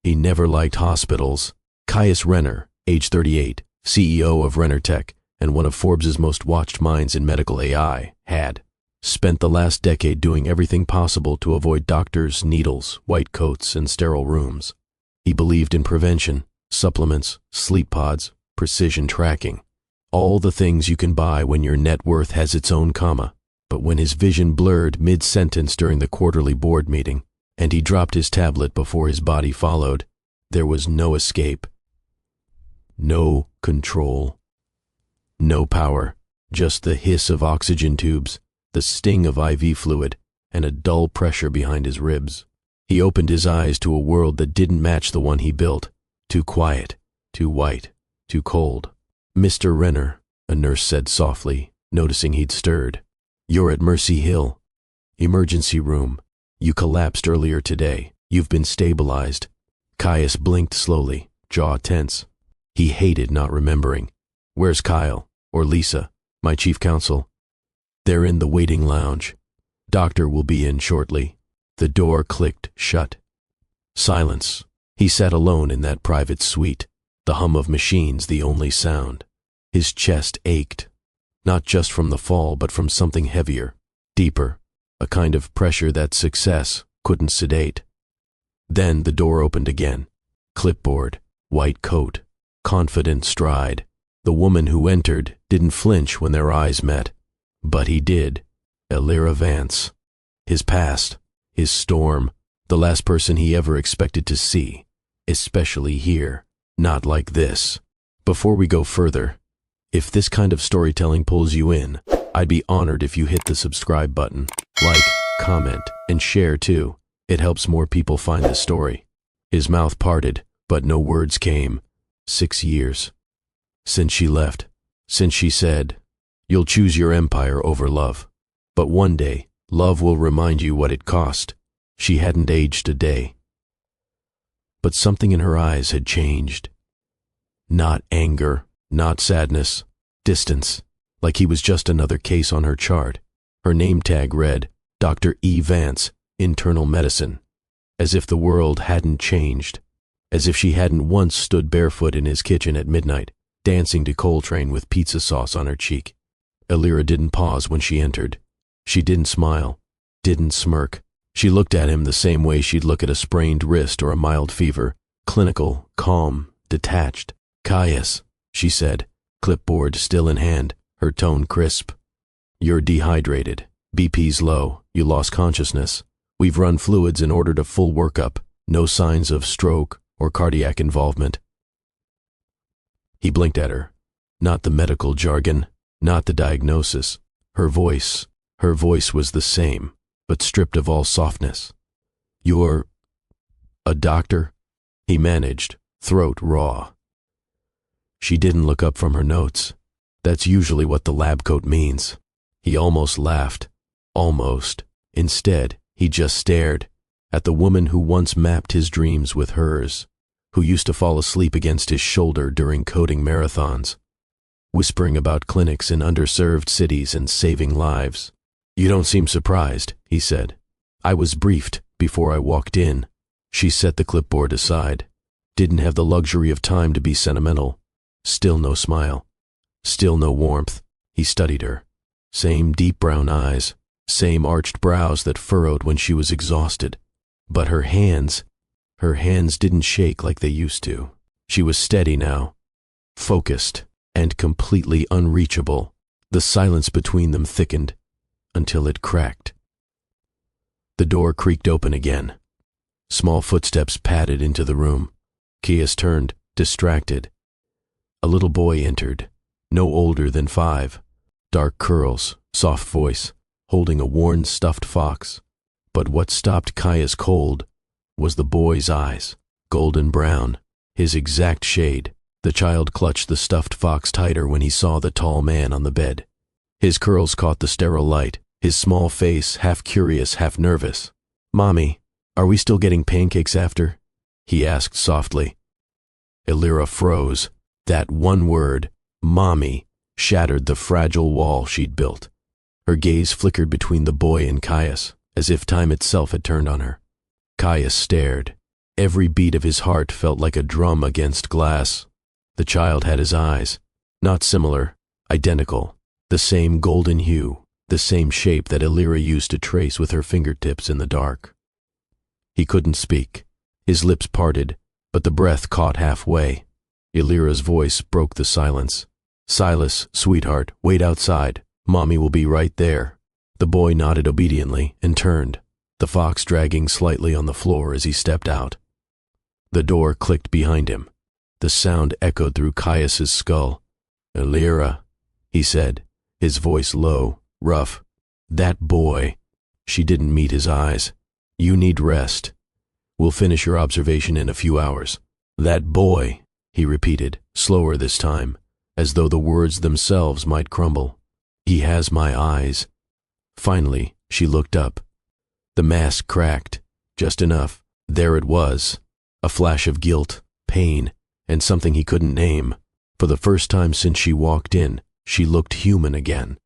He never liked hospitals. Caius Renner, age 38, CEO of Renner Tech and one of Forbes' most watched minds in medical AI, had spent the last decade doing everything possible to avoid doctors, needles, white coats, and sterile rooms. He believed in prevention, supplements, sleep pods, precision tracking, all the things you can buy when your net worth has its own comma. But when his vision blurred mid-sentence during the quarterly board meeting, and he dropped his tablet before his body followed, there was no escape, no control, no power, just the hiss of oxygen tubes, the sting of IV fluid, and a dull pressure behind his ribs. He opened his eyes to a world that didn't match the one he built. Too quiet, too white, too cold. "Mr. Renner," a nurse said softly, noticing he'd stirred. "You're at Mercy Hill. Emergency room. You collapsed earlier today. You've been stabilized." Caius blinked slowly, jaw tense. He hated not remembering. "Where's Kyle? Or Lisa, my chief counsel?" "They're in the waiting lounge. Doctor will be in shortly." The door clicked shut. Silence. He sat alone in that private suite, the hum of machines the only sound. His chest ached, not just from the fall but from something heavier, deeper, a kind of pressure that success couldn't sedate. Then the door opened again. Clipboard, white coat, confident stride. The woman who entered didn't flinch when their eyes met, but he did. Elira Vance. His past, his storm, the last person he ever expected to see, especially here, not like this. Before we go further, if this kind of storytelling pulls you in, I'd be honored if you hit the subscribe button, like, comment, and share too. It helps more people find the story. His mouth parted, but no words came. 6 years. Since she left. Since she said, "You'll choose your empire over love. But one day, love will remind you what it cost." She hadn't aged a day. But something in her eyes had changed. Not anger, not sadness, distance, like he was just another case on her chart. Her name tag read, Dr. E. Vance, Internal Medicine. As if the world hadn't changed. As if she hadn't once stood barefoot in his kitchen at midnight, dancing to Coltrane with pizza sauce on her cheek. Elira didn't pause when she entered. She didn't smile, didn't smirk. She looked at him the same way she'd look at a sprained wrist or a mild fever, clinical, calm, detached. "Caius," she said, clipboard still in hand, her tone crisp. "You're dehydrated. BP's low. You lost consciousness. We've run fluids and ordered a full workup. No signs of stroke or cardiac involvement." He blinked at her. Not the medical jargon, not the diagnosis. Her voice was the same, but stripped of all softness. "You're a doctor?" he managed, throat raw. She didn't look up from her notes. That's usually what the lab coat means. He almost laughed. Almost. Instead, he just stared at the woman who once mapped his dreams with hers, who used to fall asleep against his shoulder during coding marathons, whispering about clinics in underserved cities and saving lives. "You don't seem surprised," he said. "I was briefed before I walked in." She set the clipboard aside. Didn't have the luxury of time to be sentimental. Still no smile. Still no warmth. He studied her. Same deep brown eyes. Same arched brows that furrowed when she was exhausted. But her hands didn't shake like they used to. She was steady now. Focused and completely unreachable. The silence between them thickened until it cracked. The door creaked open again. Small footsteps padded into the room. Caius turned, distracted. A little boy entered, no older than 5. Dark curls, soft voice, holding a worn stuffed fox. But what stopped Caius cold was the boy's eyes, golden brown, his exact shade. The child clutched the stuffed fox tighter when he saw the tall man on the bed. His curls caught the sterile light, his small face half curious, half nervous. "Mommy, are we still getting pancakes after?" he asked softly. Elira froze. That one word, "Mommy," shattered the fragile wall she'd built. Her gaze flickered between the boy and Caius, as if time itself had turned on her. Caius stared. Every beat of his heart felt like a drum against glass. The child had his eyes. Not similar, identical. The same golden hue, the same shape that Illyra used to trace with her fingertips in the dark. He couldn't speak. His lips parted, but the breath caught halfway. Illyra's voice broke the silence. "Silas, sweetheart, wait outside. Mommy will be right there." The boy nodded obediently and turned, the fox dragging slightly on the floor as he stepped out. The door clicked behind him. The sound echoed through Caius's skull. "Illyra," he said, his voice low, rough. "That boy." She didn't meet his eyes. "You need rest. We'll finish your observation in a few hours." "That boy," he repeated, slower this time, as though the words themselves might crumble. "He has my eyes." Finally, she looked up. The mask cracked, just enough. There it was, a flash of guilt, pain, and something he couldn't name. For the first time since she walked in, she looked human again.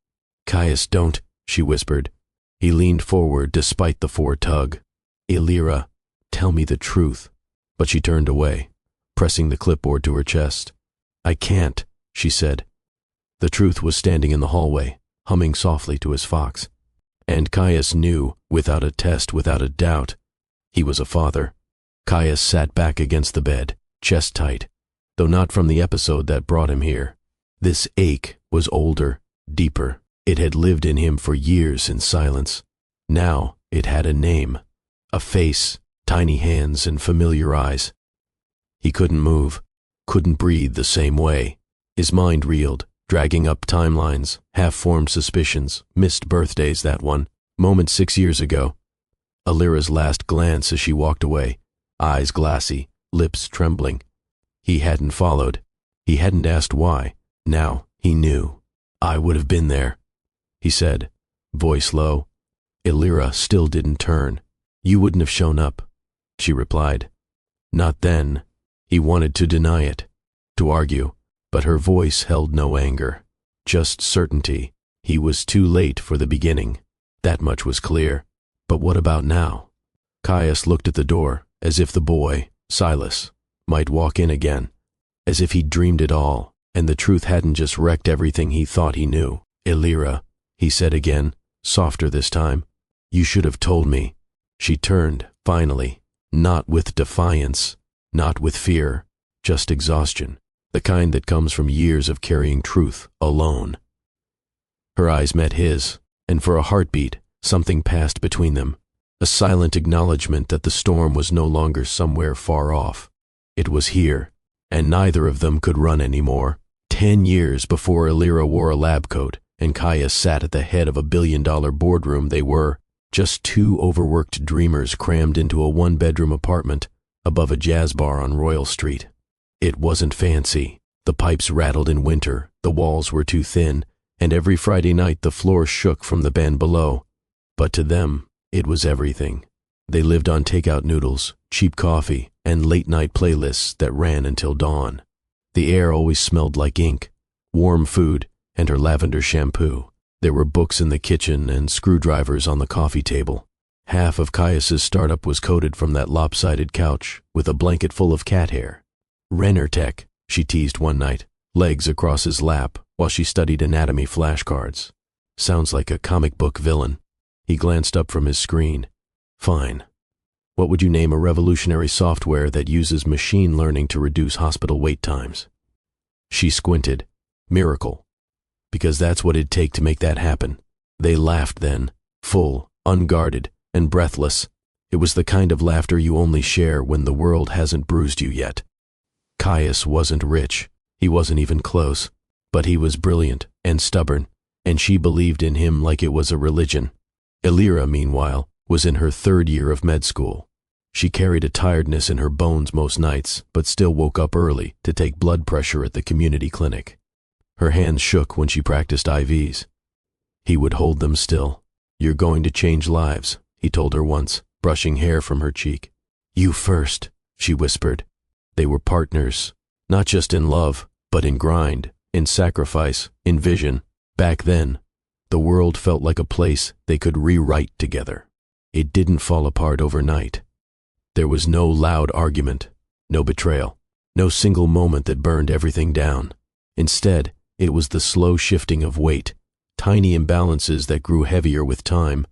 "Caius, don't," she whispered. He leaned forward despite the foretug. "Illyra, tell me the truth." But she turned away, pressing the clipboard to her chest. "I can't," she said. The truth was standing in the hallway, humming softly to his fox. And Caius knew, without a test, without a doubt, he was a father. Caius sat back against the bed, chest tight, though not from the episode that brought him here. This ache was older, deeper. It had lived in him for years in silence. Now it had a name, a face, tiny hands and familiar eyes. He couldn't move, couldn't breathe the same way. His mind reeled, dragging up timelines, half-formed suspicions, missed birthdays, that one, moment 6 years ago. Illyra's last glance as she walked away, eyes glassy, lips trembling. He hadn't followed. He hadn't asked why. Now he knew. "I would have been there," he said, voice low. Illyra still didn't turn. "You wouldn't have shown up," she replied. "Not then." He wanted to deny it, to argue, but her voice held no anger, just certainty. He was too late for the beginning. That much was clear. But what about now? Caius looked at the door, as if the boy, Silas, might walk in again, as if he'd dreamed it all, and the truth hadn't just wrecked everything he thought he knew. "Illyra," he said again, softer this time, "you should have told me." She turned, finally, not with defiance, not with fear, just exhaustion. The kind that comes from years of carrying truth alone. Her eyes met his, and for a heartbeat, something passed between them, a silent acknowledgement that the storm was no longer somewhere far off. It was here, and neither of them could run anymore. 10 years before Illyra wore a lab coat and Caius sat at the head of a billion-dollar boardroom, they were just two overworked dreamers crammed into a one-bedroom apartment above a jazz bar on Royal Street. It wasn't fancy. The pipes rattled in winter, the walls were too thin, and every Friday night the floor shook from the band below. But to them, it was everything. They lived on takeout noodles, cheap coffee, and late-night playlists that ran until dawn. The air always smelled like ink, warm food, and her lavender shampoo. There were books in the kitchen and screwdrivers on the coffee table. Half of Caius's startup was coated from that lopsided couch with a blanket full of cat hair. "Renner Tech," she teased one night, legs across his lap while she studied anatomy flashcards. "Sounds like a comic book villain." He glanced up from his screen. "Fine. What would you name a revolutionary software that uses machine learning to reduce hospital wait times?" She squinted. "Miracle. Because that's what it'd take to make that happen." They laughed then, full, unguarded, and breathless. It was the kind of laughter you only share when the world hasn't bruised you yet. Caius wasn't rich. He wasn't even close. But he was brilliant and stubborn, and she believed in him like it was a religion. Illyra, meanwhile, was in her 3rd year of med school. She carried a tiredness in her bones most nights, but still woke up early to take blood pressure at the community clinic. Her hands shook when she practiced IVs. He would hold them still. "You're going to change lives," he told her once, brushing hair from her cheek. "You first," she whispered. They were partners, not just in love, but in grind, in sacrifice, in vision. Back then, the world felt like a place they could rewrite together. It didn't fall apart overnight. There was no loud argument, no betrayal, no single moment that burned everything down. Instead, it was the slow shifting of weight, tiny imbalances that grew heavier with time.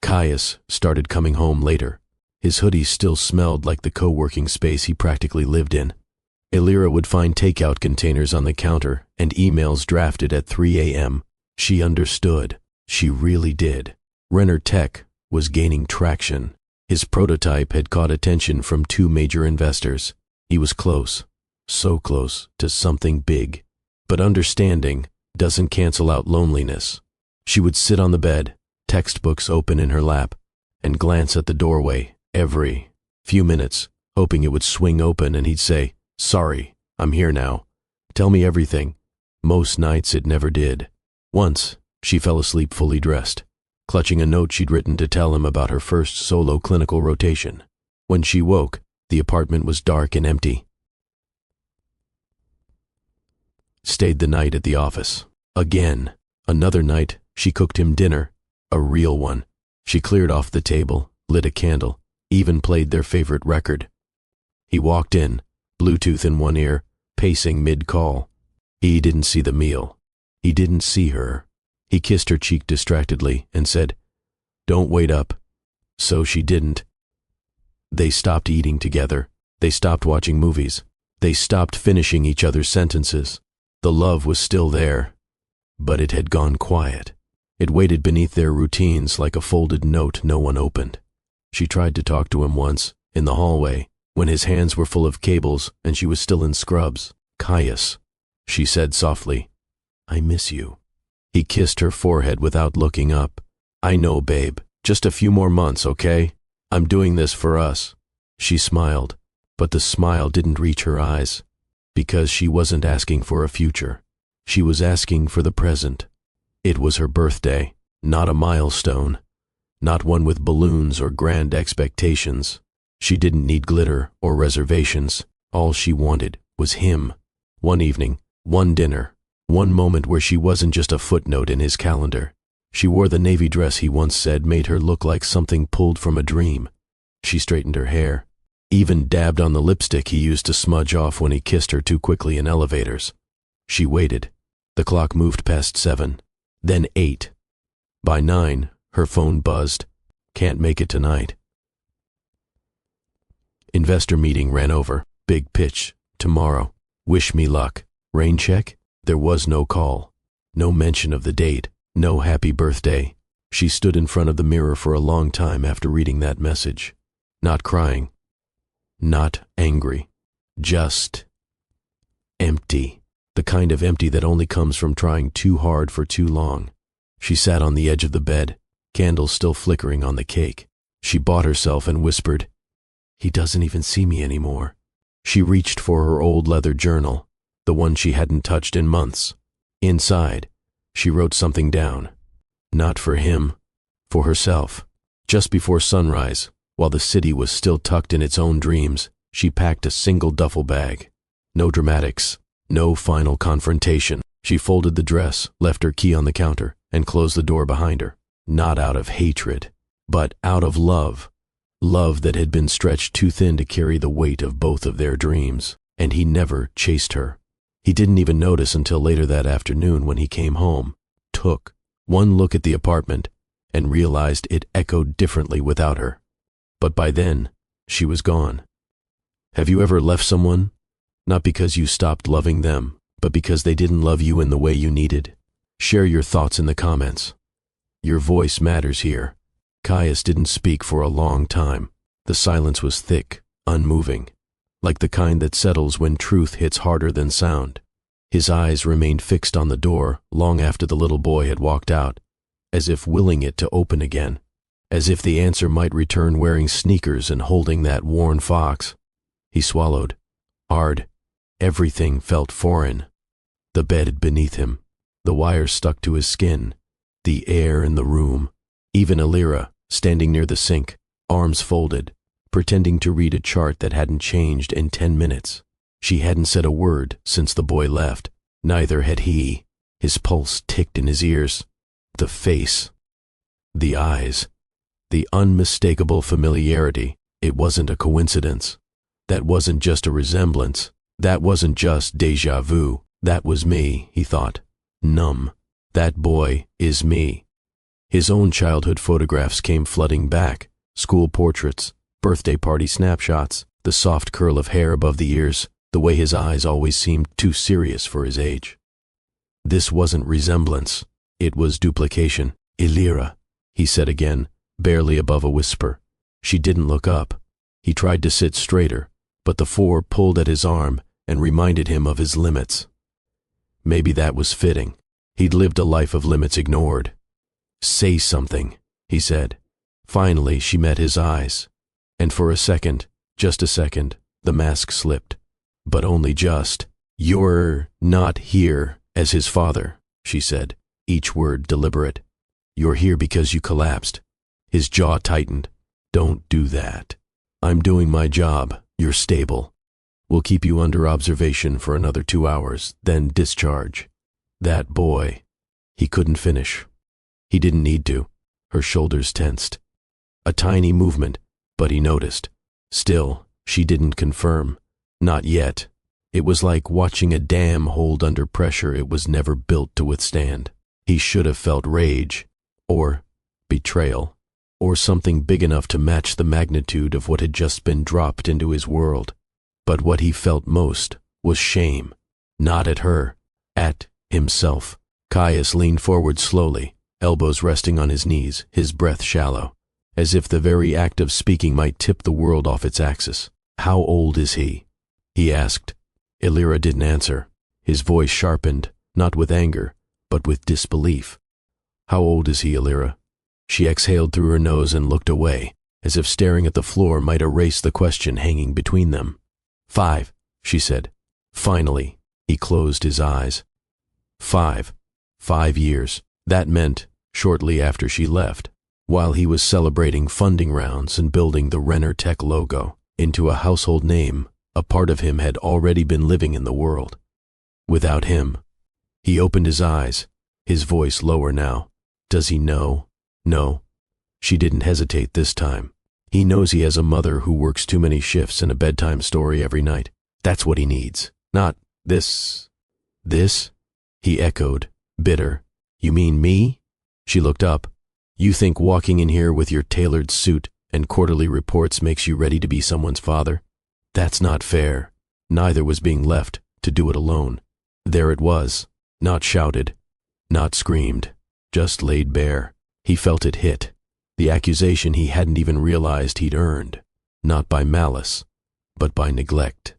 Caius started coming home later. His hoodie still smelled like the co-working space he practically lived in. Elira would find takeout containers on the counter and emails drafted at 3 a.m. She understood. She really did. Renner Tech was gaining traction. His prototype had caught attention from 2 major investors. He was close, so close to something big. But understanding doesn't cancel out loneliness. She would sit on the bed, textbooks open in her lap, and glance at the doorway every few minutes, hoping it would swing open and he'd say, "Sorry, I'm here now. Tell me everything." Most nights it never did. Once, she fell asleep fully dressed, clutching a note she'd written to tell him about her first solo clinical rotation. When she woke, the apartment was dark and empty. Stayed the night at the office. Again. Another night, she cooked him dinner. A real one. She cleared off the table, lit a candle, even played their favorite record. He walked in, Bluetooth in one ear, pacing mid-call. He didn't see the meal. He didn't see her. He kissed her cheek distractedly and said, "Don't wait up." So she didn't. They stopped eating together. They stopped watching movies. They stopped finishing each other's sentences. The love was still there, but it had gone quiet. It waited beneath their routines like a folded note no one opened. She tried to talk to him once, in the hallway, when his hands were full of cables and she was still in scrubs. "Caius," she said softly, "I miss you." He kissed her forehead without looking up. "I know, babe. Just a few more months, okay? I'm doing this for us." She smiled, but the smile didn't reach her eyes, because she wasn't asking for a future. She was asking for the present. It was her birthday, not a milestone, not one with balloons or grand expectations. She didn't need glitter or reservations. All she wanted was him. One evening, one dinner, one moment where she wasn't just a footnote in his calendar. She wore the navy dress he once said made her look like something pulled from a dream. She straightened her hair, even dabbed on the lipstick he used to smudge off when he kissed her too quickly in elevators. She waited. The clock moved past 7, then 8. By 9, her phone buzzed. "Can't make it tonight." Investor meeting ran over. Big pitch. Tomorrow. Wish me luck. Rain check? There was no call. No mention of the date. No happy birthday. She stood in front of the mirror for a long time after reading that message. Not crying. Not angry. Just empty. The kind of empty that only comes from trying too hard for too long. She sat on the edge of the bed, candles still flickering on the cake. She bought herself and whispered, "He doesn't even see me anymore." She reached for her old leather journal, the one she hadn't touched in months. Inside, she wrote something down. Not for him, for herself. Just before sunrise, while the city was still tucked in its own dreams, she packed a single duffel bag. No dramatics, no final confrontation. She folded the dress, left her key on the counter, and closed the door behind her. Not out of hatred, but out of love. Love that had been stretched too thin to carry the weight of both of their dreams. And he never chased her. He didn't even notice until later that afternoon when he came home, took one look at the apartment, and realized it echoed differently without her. But by then, she was gone. Have you ever left someone? Not because you stopped loving them, but because they didn't love you in the way you needed? Share your thoughts in the comments. Your voice matters here. Caius didn't speak for a long time. The silence was thick, unmoving, like the kind that settles when truth hits harder than sound. His eyes remained fixed on the door long after the little boy had walked out, as if willing it to open again, as if the answer might return wearing sneakers and holding that worn fox. He swallowed, hard. Everything felt foreign. The bed beneath him, the wires stuck to his skin, the air in the room, even Elira, standing near the sink, arms folded, pretending to read a chart that hadn't changed in 10 minutes. She hadn't said a word since the boy left. Neither had he. His pulse ticked in his ears. The face, the eyes, the unmistakable familiarity. It wasn't a coincidence. That wasn't just a resemblance. That wasn't just déjà vu. That was me, he thought. Numb. That boy is me. His own childhood photographs came flooding back. School portraits, birthday party snapshots, the soft curl of hair above the ears, the way his eyes always seemed too serious for his age. This wasn't resemblance. It was duplication. Elira, he said again, barely above a whisper. She didn't look up. He tried to sit straighter, but the four pulled at his arm and reminded him of his limits. Maybe that was fitting. He'd lived a life of limits ignored. Say something, he said. Finally, she met his eyes. And for a second, just a second, the mask slipped. But only just. You're not here as his father, she said, each word deliberate. You're here because you collapsed. His jaw tightened. Don't do that. I'm doing my job. You're stable. We'll keep you under observation for another 2 hours, then discharge. That boy. He couldn't finish. He didn't need to. Her shoulders tensed. A tiny movement, but he noticed. Still, she didn't confirm. Not yet. It was like watching a dam hold under pressure it was never built to withstand. He should have felt rage, or betrayal, or something big enough to match the magnitude of what had just been dropped into his world. But what he felt most was shame. Not at her, at himself. Caius leaned forward slowly, elbows resting on his knees, his breath shallow, as if the very act of speaking might tip the world off its axis. How old is he? He asked. Elira didn't answer. His voice sharpened, not with anger, but with disbelief. How old is he, Elira? She exhaled through her nose and looked away, as if staring at the floor might erase the question hanging between them. 5, she said. Finally, he closed his eyes. 5. 5 years. That meant, shortly after she left, while he was celebrating funding rounds and building the Renner Tech logo into a household name, a part of him had already been living in the world. Without him. He opened his eyes, his voice lower now. Does he know? No. She didn't hesitate this time. He knows he has a mother who works too many shifts and a bedtime story every night. That's what he needs. Not this. This? He echoed, bitter. You mean me? She looked up. You think walking in here with your tailored suit and quarterly reports makes you ready to be someone's father? That's not fair. Neither was being left to do it alone. There it was, not shouted, not screamed, just laid bare. He felt it hit, the accusation he hadn't even realized he'd earned, not by malice, but by neglect.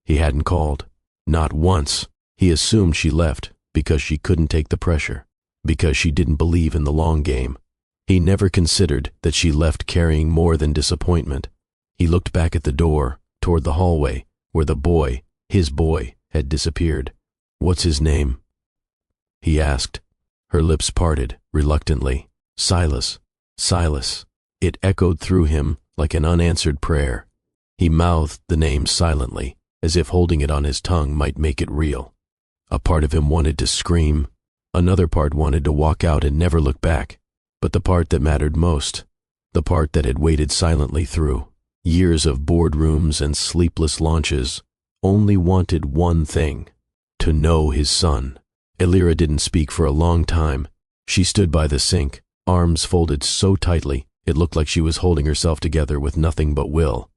He hadn't called, not once. He assumed she left because she couldn't take the pressure, because she didn't believe in the long game. He never considered that she left carrying more than disappointment. He looked back at the door, toward the hallway, where the boy, his boy, had disappeared. What's his name? He asked. Her lips parted, reluctantly. Silas. Silas. It echoed through him like an unanswered prayer. He mouthed the name silently, as if holding it on his tongue might make it real. A part of him wanted to scream. Another part wanted to walk out and never look back. But the part that mattered most, the part that had waited silently through years of boardrooms and sleepless launches, only wanted one thing: to know his son. Elira didn't speak for a long time. She stood by the sink, arms folded so tightly it looked like she was holding herself together with nothing but will.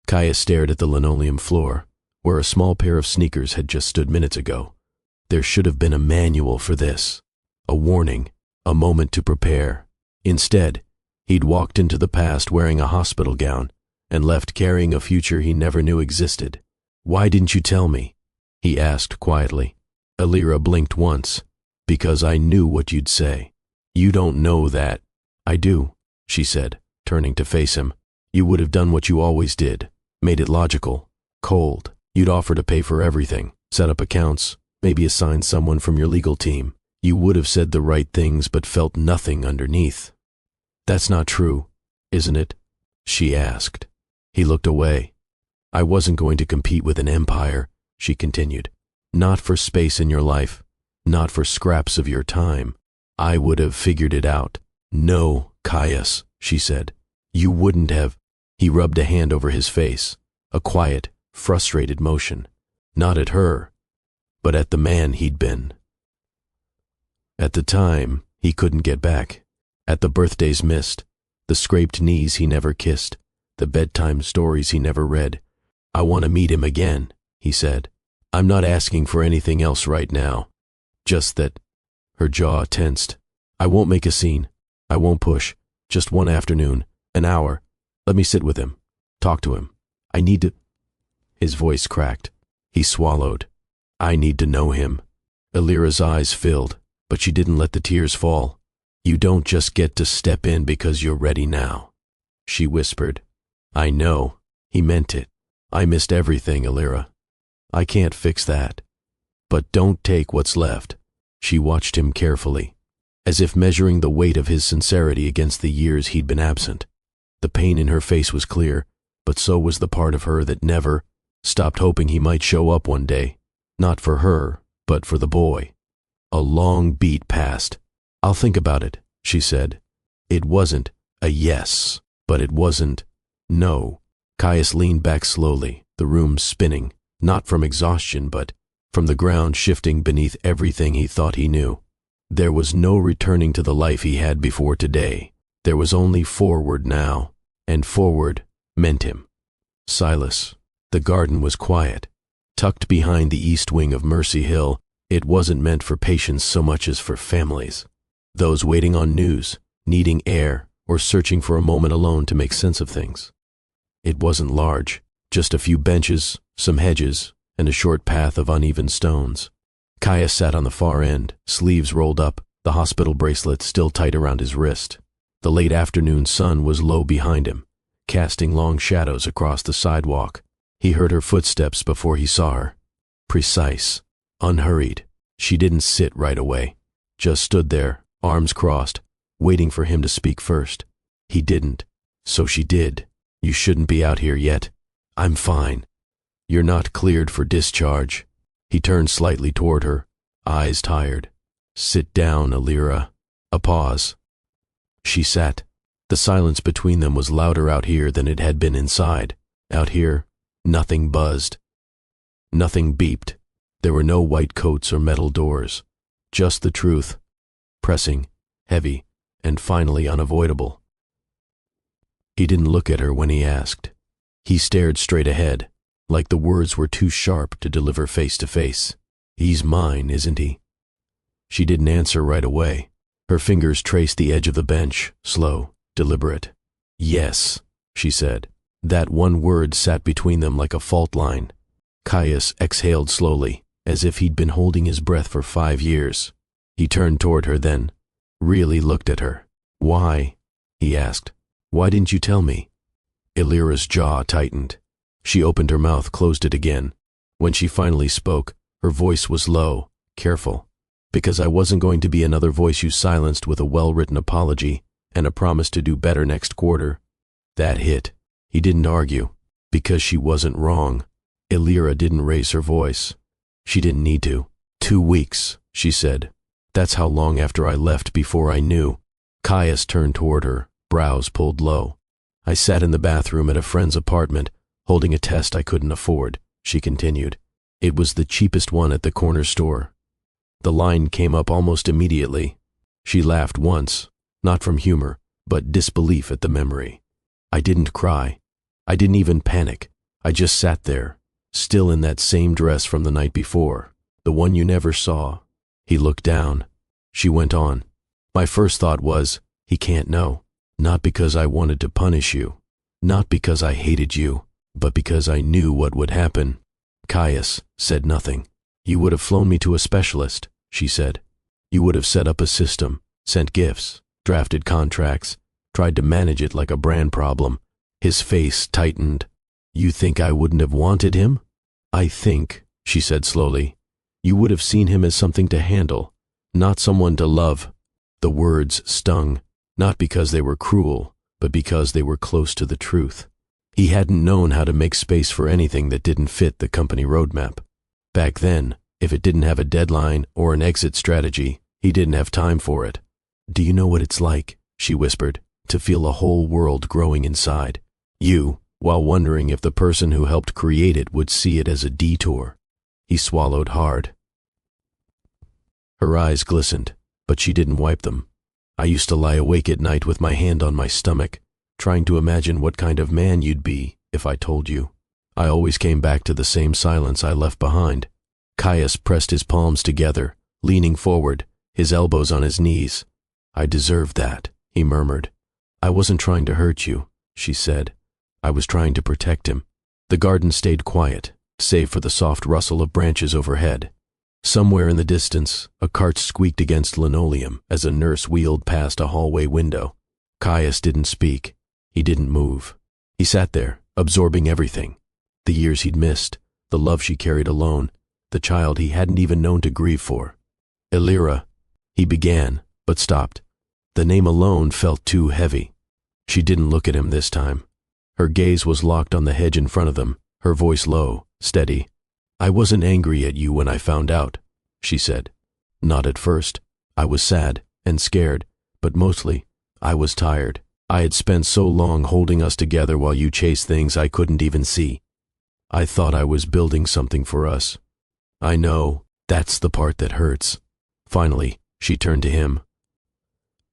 Caius stared at the linoleum floor, where a small pair of sneakers had just stood minutes ago. There should have been a manual for this, a warning, a moment to prepare. Instead, he'd walked into the past wearing a hospital gown and left carrying a future he never knew existed. Why didn't you tell me? He asked quietly. Elira blinked once. Because I knew what you'd say. You don't know that. I do, she said, turning to face him. You would have done what you always did, made it logical, cold. You'd offer to pay for everything, set up accounts, maybe assign someone from your legal team. You would have said the right things but felt nothing underneath. That's not true, isn't it? She asked. He looked away. I wasn't going to compete with an empire, she continued. Not for space in your life, not for scraps of your time. I would have figured it out. No, Caius, she said. You wouldn't have. He rubbed a hand over his face, a quiet, frustrated motion. Not at her, but at the man he'd been. At the time, he couldn't get back. At the birthdays missed, the scraped knees he never kissed, the bedtime stories he never read. I want to meet him again, he said. I'm not asking for anything else right now. Just that. Her jaw tensed. I won't make a scene. I won't push. Just one afternoon, an hour. Let me sit with him. Talk to him. I need to. His voice cracked. He swallowed. I need to know him. Elira's eyes filled, but she didn't let the tears fall. You don't just get to step in because you're ready now, she whispered. I know. He meant it. I missed everything, Elira. I can't fix that. But don't take what's left. She watched him carefully, as if measuring the weight of his sincerity against the years he'd been absent. The pain in her face was clear, but so was the part of her that never stopped hoping he might show up one day. Not for her, but for the boy. A long beat passed. I'll think about it, she said. It wasn't a yes, but it wasn't no. Caius leaned back slowly, the room spinning, not from exhaustion, but from the ground shifting beneath everything he thought he knew. There was no returning to the life he had before today. There was only forward now, and forward meant him. Silas. The garden was quiet. Tucked behind the east wing of Mercy Hill, it wasn't meant for patients so much as for families. Those waiting on news, needing air, or searching for a moment alone to make sense of things. It wasn't large, just a few benches, some hedges, and a short path of uneven stones. Caius sat on the far end, sleeves rolled up, the hospital bracelet still tight around his wrist. The late afternoon sun was low behind him, casting long shadows across the sidewalk. He heard her footsteps before he saw her. Precise, unhurried. She didn't sit right away, just stood there, arms crossed, waiting for him to speak first. He didn't, so she did. You shouldn't be out here yet. I'm fine. You're not cleared for discharge. He turned slightly toward her, eyes tired. Sit down, Elira. A pause. She sat. The silence between them was louder out here than it had been inside. Out here, nothing buzzed. Nothing beeped. There were no white coats or metal doors. Just the truth. Pressing, heavy, and finally unavoidable. He didn't look at her when he asked. He stared straight ahead, like the words were too sharp to deliver face to face. He's mine, isn't he? She didn't answer right away. Her fingers traced the edge of the bench, slow, deliberate. Yes, she said. That one word sat between them like a fault line. Caius exhaled slowly, as if he'd been holding his breath for 5 years. He turned toward her then, really looked at her. Why? He asked. Why didn't you tell me? Elira's jaw tightened. She opened her mouth, closed it again. When she finally spoke, her voice was low, careful. Because I wasn't going to be another voice you silenced with a well-written apology and a promise to do better next quarter. That hit. He didn't argue. Because she wasn't wrong. Elira didn't raise her voice. She didn't need to. 2 weeks, she said. That's how long after I left before I knew. Caius turned toward her, brows pulled low. I sat in the bathroom at a friend's apartment, holding a test I couldn't afford, she continued. It was the cheapest one at the corner store. The line came up almost immediately. She laughed once, not from humor, but disbelief at the memory. I didn't cry. I didn't even panic. I just sat there, still in that same dress from the night before, the one you never saw. He looked down. She went on. My first thought was, he can't know. Not because I wanted to punish you. Not because I hated you, but because I knew what would happen. Caius said nothing. You would have flown me to a specialist, she said. You would have set up a system, sent gifts, drafted contracts, tried to manage it like a brand problem. His face tightened. You think I wouldn't have wanted him? I think, she said slowly, you would have seen him as something to handle, not someone to love. The words stung, not because they were cruel, but because they were close to the truth. He hadn't known how to make space for anything that didn't fit the company roadmap. Back then, if it didn't have a deadline or an exit strategy, he didn't have time for it. Do you know what it's like, she whispered, to feel a whole world growing inside? while wondering if the person who helped create it would see it as a detour. He swallowed hard. Her eyes glistened, but she didn't wipe them. I used to lie awake at night with my hand on my stomach, trying to imagine what kind of man you'd be if I told you. I always came back to the same silence I left behind. Caius pressed his palms together, leaning forward, his elbows on his knees. I deserved that, he murmured. I wasn't trying to hurt you, she said. I was trying to protect him. The garden stayed quiet, save for the soft rustle of branches overhead. Somewhere in the distance, a cart squeaked against linoleum as a nurse wheeled past a hallway window. Caius didn't speak. He didn't move. He sat there, absorbing everything. The years he'd missed, the love she carried alone, the child he hadn't even known to grieve for. Elira, he began, but stopped. The name alone felt too heavy. She didn't look at him this time. Her gaze was locked on the hedge in front of them, her voice low, steady. I wasn't angry at you when I found out, she said. Not at first. I was sad and scared, but mostly, I was tired. I had spent so long holding us together while you chased things I couldn't even see. I thought I was building something for us. I know, that's the part that hurts. Finally, she turned to him.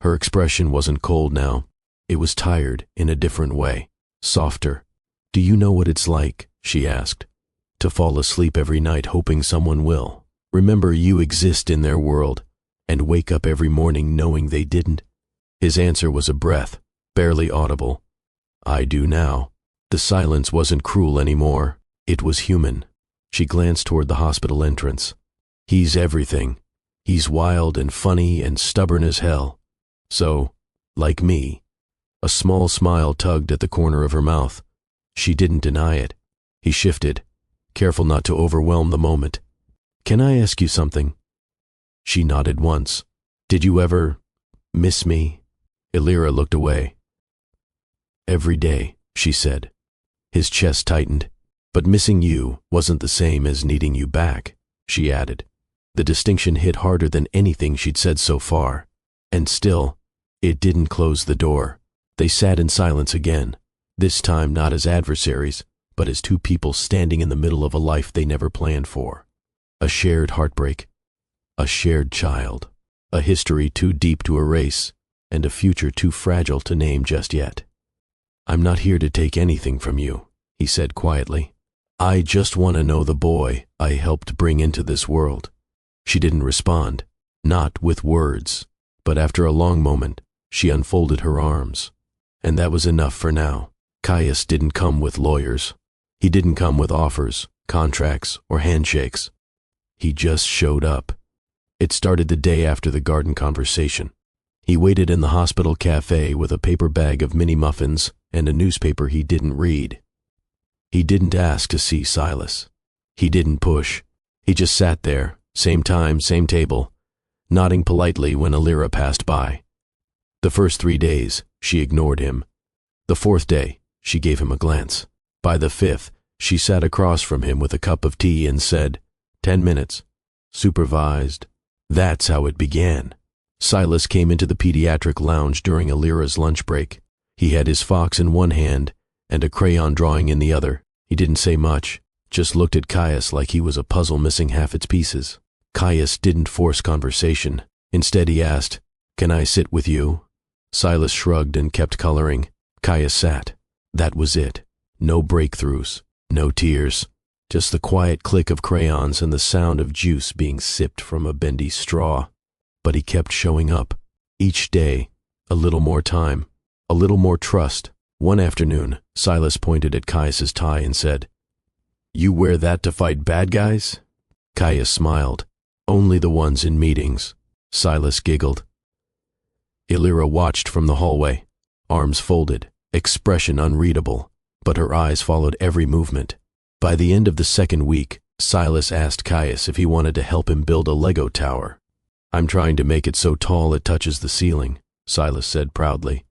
Her expression wasn't cold now. It was tired in a different way, softer. Do you know what it's like, she asked, to fall asleep every night hoping someone will remember you exist in their world and wake up every morning knowing they didn't? His answer was a breath, barely audible. I do now. The silence wasn't cruel anymore. It was human. She glanced toward the hospital entrance. He's everything. He's wild and funny and stubborn as hell. So, like me. A small smile tugged at the corner of her mouth. She didn't deny it. He shifted, careful not to overwhelm the moment. Can I ask you something? She nodded once. Did you ever miss me? Elira looked away. Every day, she said. His chest tightened. But missing you wasn't the same as needing you back, she added. The distinction hit harder than anything she'd said so far. And still, it didn't close the door. They sat in silence again, this time not as adversaries, but as two people standing in the middle of a life they never planned for. A shared heartbreak, a shared child, a history too deep to erase, and a future too fragile to name just yet. I'm not here to take anything from you, he said quietly. I just want to know the boy I helped bring into this world. She didn't respond, not with words, but after a long moment, she unfolded her arms. And that was enough for now. Caius didn't come with lawyers. He didn't come with offers, contracts, or handshakes. He just showed up. It started the day after the garden conversation. He waited in the hospital cafe with a paper bag of mini muffins and a newspaper he didn't read. He didn't ask to see Silas. He didn't push. He just sat there, same time, same table, nodding politely when Elira passed by. The first 3 days, she ignored him. The 4th day, she gave him a glance. By the 5th, she sat across from him with a cup of tea and said, 10 minutes. Supervised. That's how it began. Silas came into the pediatric lounge during Elira's lunch break. He had his fox in one hand and a crayon drawing in the other. He didn't say much, just looked at Caius like he was a puzzle missing half its pieces. Caius didn't force conversation. Instead he asked, Can I sit with you? Silas shrugged and kept coloring. Caius sat. That was it. No breakthroughs, no tears, just the quiet click of crayons and the sound of juice being sipped from a bendy straw. But he kept showing up. Each day, a little more time, a little more trust. One afternoon, Silas pointed at Caius's tie and said, You wear that to fight bad guys? Caius smiled. Only the ones in meetings. Silas giggled. Elira watched from the hallway, arms folded, expression unreadable, but her eyes followed every movement. By the end of the 2nd week, Silas asked Caius if he wanted to help him build a Lego tower. I'm trying to make it so tall it touches the ceiling, Silas said proudly.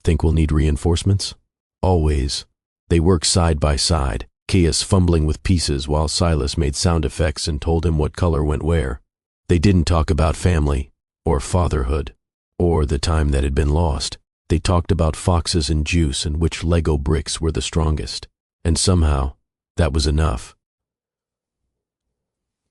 Think we'll need reinforcements? Always. They worked side by side, Caius fumbling with pieces while Silas made sound effects and told him what color went where. They didn't talk about family, or fatherhood, or the time that had been lost. They talked about foxes and juice and which Lego bricks were the strongest. And somehow, that was enough.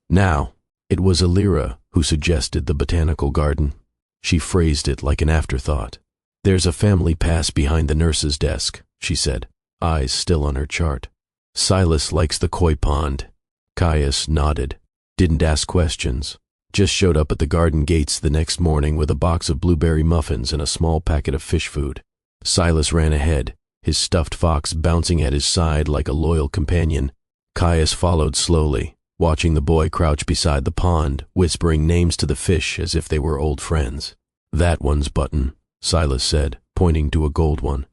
Now, it was Elira who suggested the botanical garden. She phrased it like an afterthought. "There's a family pass behind the nurse's desk," she said, eyes still on her chart. "Silas likes the koi pond." Caius nodded, didn't ask questions, just showed up at the garden gates the next morning with a box of blueberry muffins and a small packet of fish food. Silas ran ahead, his stuffed fox bouncing at his side like a loyal companion. Caius followed slowly, watching the boy crouch beside the pond, whispering names to the fish as if they were old friends. "That one's Button," Silas said, pointing to a gold one.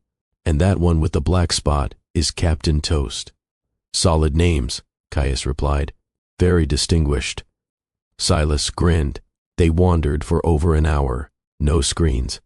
"And that one with the black spot is Captain Toast." "Solid names," Caius replied. "Very distinguished." Silas grinned. They wandered for over an hour. No screens,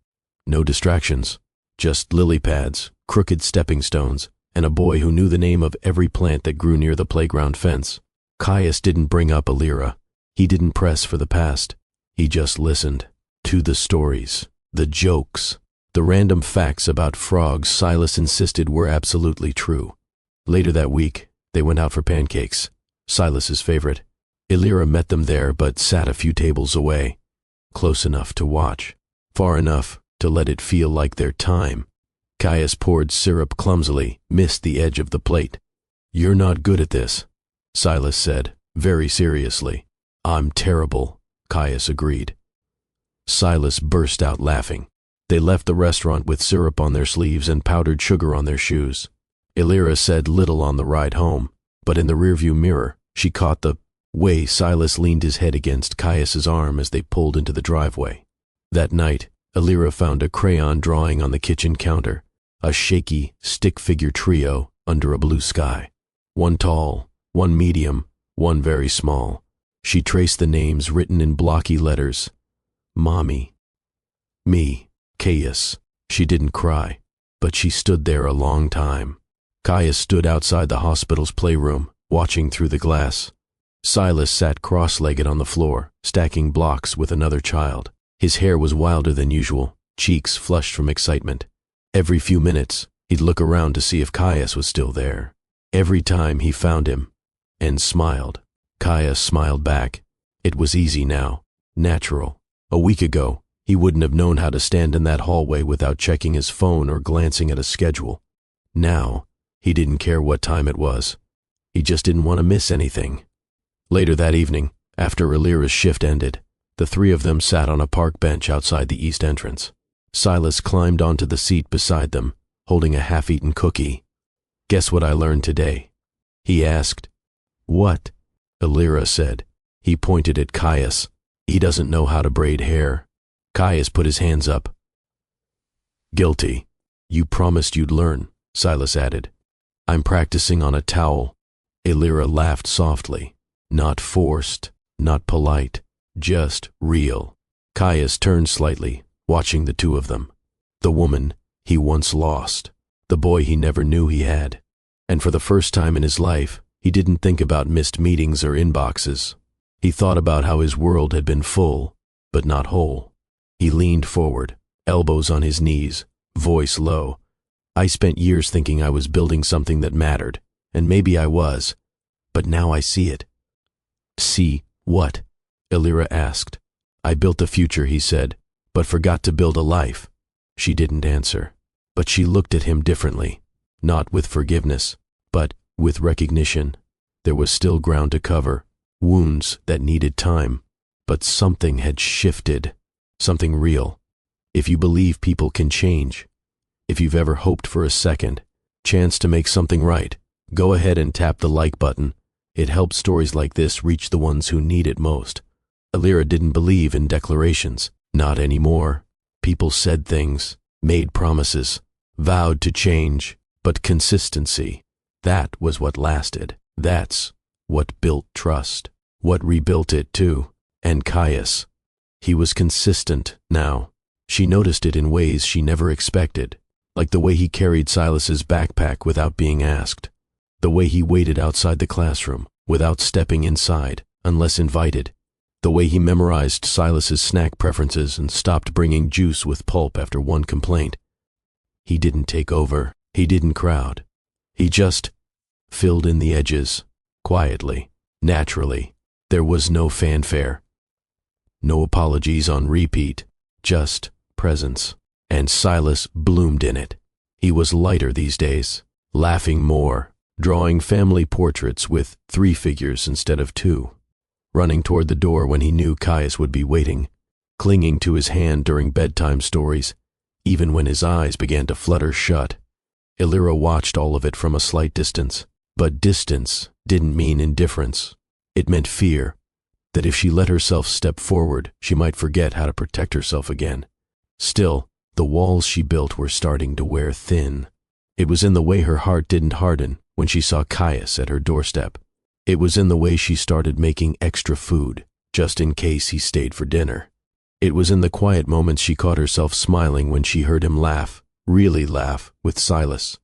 no distractions, just lily pads, crooked stepping stones, and a boy who knew the name of every plant that grew near the playground fence. Caius didn't bring up Elira. He didn't press for the past. He just listened to the stories, the jokes, the random facts about frogs Silas insisted were absolutely true. Later that week, they went out for pancakes, Silas's favorite. Elira met them there but sat a few tables away, close enough to watch, far enough to let it feel like their time. Caius poured syrup clumsily, missed the edge of the plate. "You're not good at this," Silas said, very seriously. "I'm terrible," Caius agreed. Silas burst out laughing. They left the restaurant with syrup on their sleeves and powdered sugar on their shoes. Elira said little on the ride home, but in the rearview mirror, she caught the way Silas leaned his head against Caius's arm as they pulled into the driveway. That night, Elira found a crayon drawing on the kitchen counter, a shaky, stick-figure trio under a blue sky. One tall, one medium, one very small. She traced the names written in blocky letters. Mommy. Me. Caius. She didn't cry, but she stood there a long time. Caius stood outside the hospital's playroom, watching through the glass. Silas sat cross-legged on the floor, stacking blocks with another child. His hair was wilder than usual, cheeks flushed from excitement. Every few minutes, he'd look around to see if Caius was still there. Every time he found him, and smiled. Caius smiled back. It was easy now, natural. A week ago, he wouldn't have known how to stand in that hallway without checking his phone or glancing at a schedule. Now, he didn't care what time it was. He just didn't want to miss anything. Later that evening, after Elira's shift ended, the three of them sat on a park bench outside the east entrance. Silas climbed onto the seat beside them, holding a half-eaten cookie. "Guess what I learned today?" he asked. "What?" Elira said. He pointed at Caius. "He doesn't know how to braid hair." Caius put his hands up. "Guilty. You promised you'd learn," Silas added. "I'm practicing on a towel." Elira laughed softly. Not forced, not polite, just real. Caius turned slightly, watching the two of them. The woman he once lost, the boy he never knew he had. And for the first time in his life, he didn't think about missed meetings or inboxes. He thought about how his world had been full, but not whole. He leaned forward, elbows on his knees, voice low. "I spent years thinking I was building something that mattered, and maybe I was, but now I see it." "See what?" Elira asked. "I built a future," he said, "but forgot to build a life." She didn't answer, but she looked at him differently, not with forgiveness, but with recognition. There was still ground to cover, wounds that needed time, but something had shifted, something real. If you believe people can change, if you've ever hoped for a second chance to make something right, go ahead and tap the like button. It helps stories like this reach the ones who need it most. Elira didn't believe in declarations. Not anymore. People said things, made promises, vowed to change, but consistency, that was what lasted. That's what built trust, what rebuilt it too. And Caius, he was consistent now. She noticed it in ways she never expected, like the way he carried Silas's backpack without being asked. The way he waited outside the classroom, without stepping inside, unless invited. The way he memorized Silas's snack preferences and stopped bringing juice with pulp after one complaint. He didn't take over. He didn't crowd. He just filled in the edges, quietly, naturally. There was no fanfare, no apologies on repeat, just presence. And Silas bloomed in it. He was lighter these days, laughing more, drawing family portraits with 3 figures instead of 2, running toward the door when he knew Caius would be waiting, clinging to his hand during bedtime stories, even when his eyes began to flutter shut. Illyra watched all of it from a slight distance, but distance didn't mean indifference. It meant fear, that if she let herself step forward, she might forget how to protect herself again. Still, the walls she built were starting to wear thin. It was in the way her heart didn't harden when she saw Caius at her doorstep. It was in the way she started making extra food, just in case he stayed for dinner. It was in the quiet moments she caught herself smiling when she heard him laugh, really laugh, with Silas.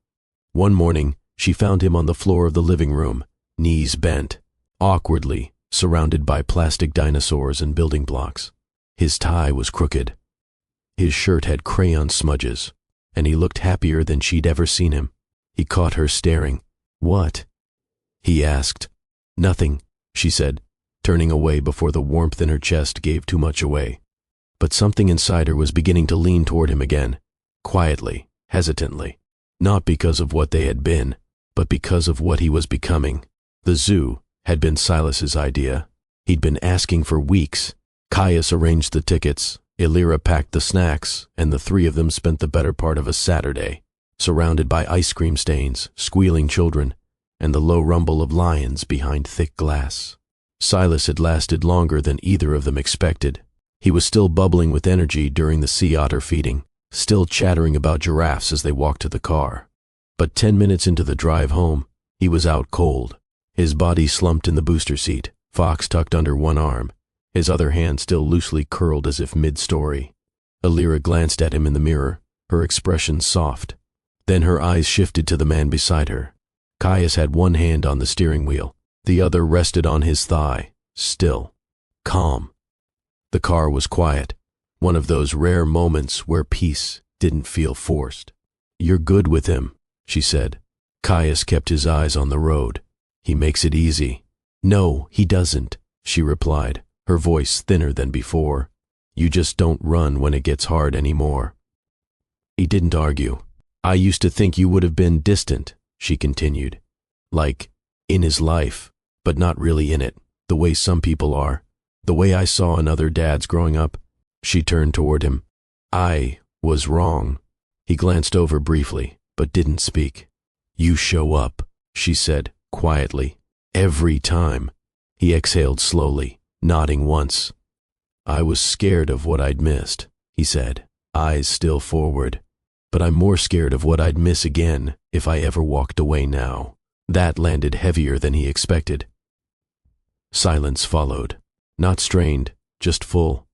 One morning, she found him on the floor of the living room, knees bent, awkwardly, surrounded by plastic dinosaurs and building blocks. His tie was crooked. His shirt had crayon smudges, and he looked happier than she'd ever seen him. He caught her staring. "What?" he asked. "Nothing," she said, turning away before the warmth in her chest gave too much away. But something inside her was beginning to lean toward him again, quietly, hesitantly, not because of what they had been, but because of what he was becoming. The zoo had been Silas's idea. He'd been asking for weeks. Caius arranged the tickets, Illyra packed the snacks, and the 3 of them spent the better part of a Saturday, surrounded by ice cream stains, squealing children, and the low rumble of lions behind thick glass. Silas had lasted longer than either of them expected. He was still bubbling with energy during the sea otter feeding, still chattering about giraffes as they walked to the car. But 10 minutes into the drive home, he was out cold. His body slumped in the booster seat, Fox tucked under one arm, his other hand still loosely curled as if mid-story. Illyra glanced at him in the mirror, her expression soft. Then her eyes shifted to the man beside her. Caius had one hand on the steering wheel, the other rested on his thigh, still, calm. The car was quiet, one of those rare moments where peace didn't feel forced. "You're good with him," she said. Caius kept his eyes on the road. "He makes it easy." "No, he doesn't," she replied, her voice thinner than before. "You just don't run when it gets hard anymore." He didn't argue. "I used to think you would have been distant," she continued. "Like, in his life, but not really in it, the way some people are. The way I saw in other dads growing up." She turned toward him. "I was wrong." He glanced over briefly, but didn't speak. "You show up," she said, quietly. "Every time." He exhaled slowly, nodding once. "I was scared of what I'd missed," he said, eyes still forward. "But I'm more scared of what I'd miss again if I ever walked away now." That landed heavier than he expected. Silence followed, not strained, just full.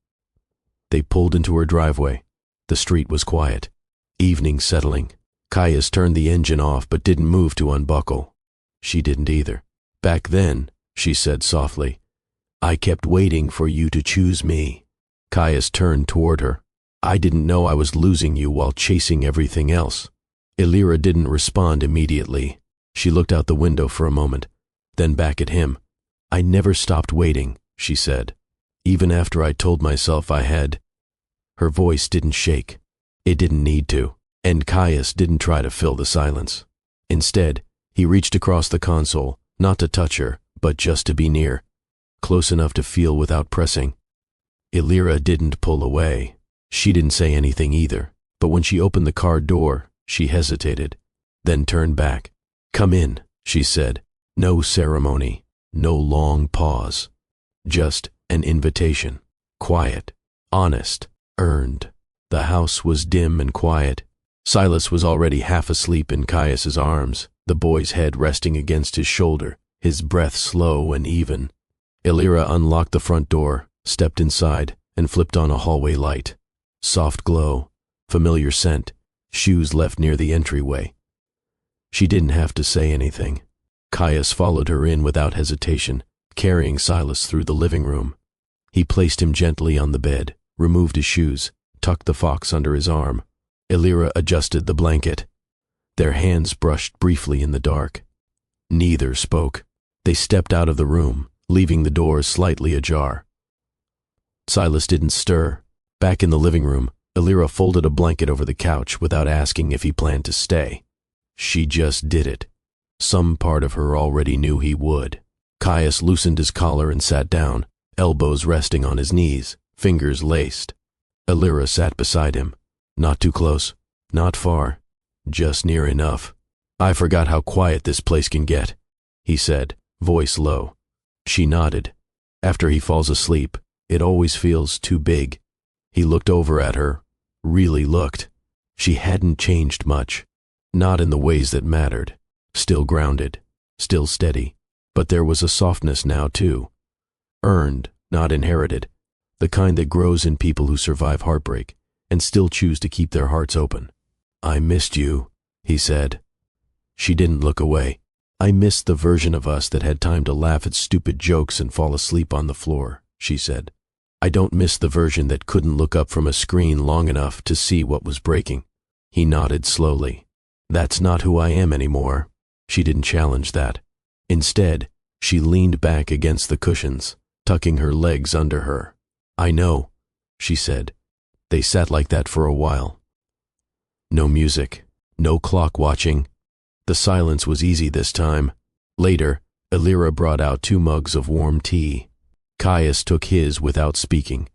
They pulled into her driveway. The street was quiet, evening settling. Caius turned the engine off but didn't move to unbuckle. She didn't either. "Back then," she said softly, "I kept waiting for you to choose me." Caius turned toward her. "I didn't know I was losing you while chasing everything else." Illyra didn't respond immediately. She looked out the window for a moment, then back at him. "I never stopped waiting," she said, "even after I told myself I had." Her voice didn't shake. It didn't need to, and Caius didn't try to fill the silence. Instead, he reached across the console, not to touch her, but just to be near, close enough to feel without pressing. Illyra didn't pull away. She didn't say anything either, but when she opened the car door, she hesitated, then turned back. "Come in," she said. No ceremony, no long pause. Just an invitation. Quiet, honest, earned. The house was dim and quiet. Silas was already half asleep in Caius's arms, the boy's head resting against his shoulder, his breath slow and even. Illyra unlocked the front door, stepped inside, and flipped on a hallway light. Soft glow, familiar scent, shoes left near the entryway. She didn't have to say anything. Caius followed her in without hesitation, carrying Silas through the living room. He placed him gently on the bed, removed his shoes, tucked the fox under his arm. Elira adjusted the blanket. Their hands brushed briefly in the dark. Neither spoke. They stepped out of the room, leaving the doors slightly ajar. Silas didn't stir. Back in the living room, Elira folded a blanket over the couch without asking if he planned to stay. She just did it. Some part of her already knew he would. Caius loosened his collar and sat down, elbows resting on his knees, fingers laced. Elira sat beside him. Not too close, not far, just near enough. I forgot how quiet this place can get, he said, voice low. She nodded. After he falls asleep, it always feels too big. He looked over at her, really looked. She hadn't changed much, not in the ways that mattered. Still grounded, still steady, but there was a softness now too. Earned, not inherited, the kind that grows in people who survive heartbreak and still choose to keep their hearts open. I missed you, he said. She didn't look away. I missed the version of us that had time to laugh at stupid jokes and fall asleep on the floor, she said. I don't miss the version that couldn't look up from a screen long enough to see what was breaking. He nodded slowly. That's not who I am anymore. She didn't challenge that. Instead, she leaned back against the cushions, tucking her legs under her. I know, she said. They sat like that for a while. No music, no clock watching. The silence was easy this time. Later, Elira brought out 2 mugs of warm tea. Caius took his without speaking.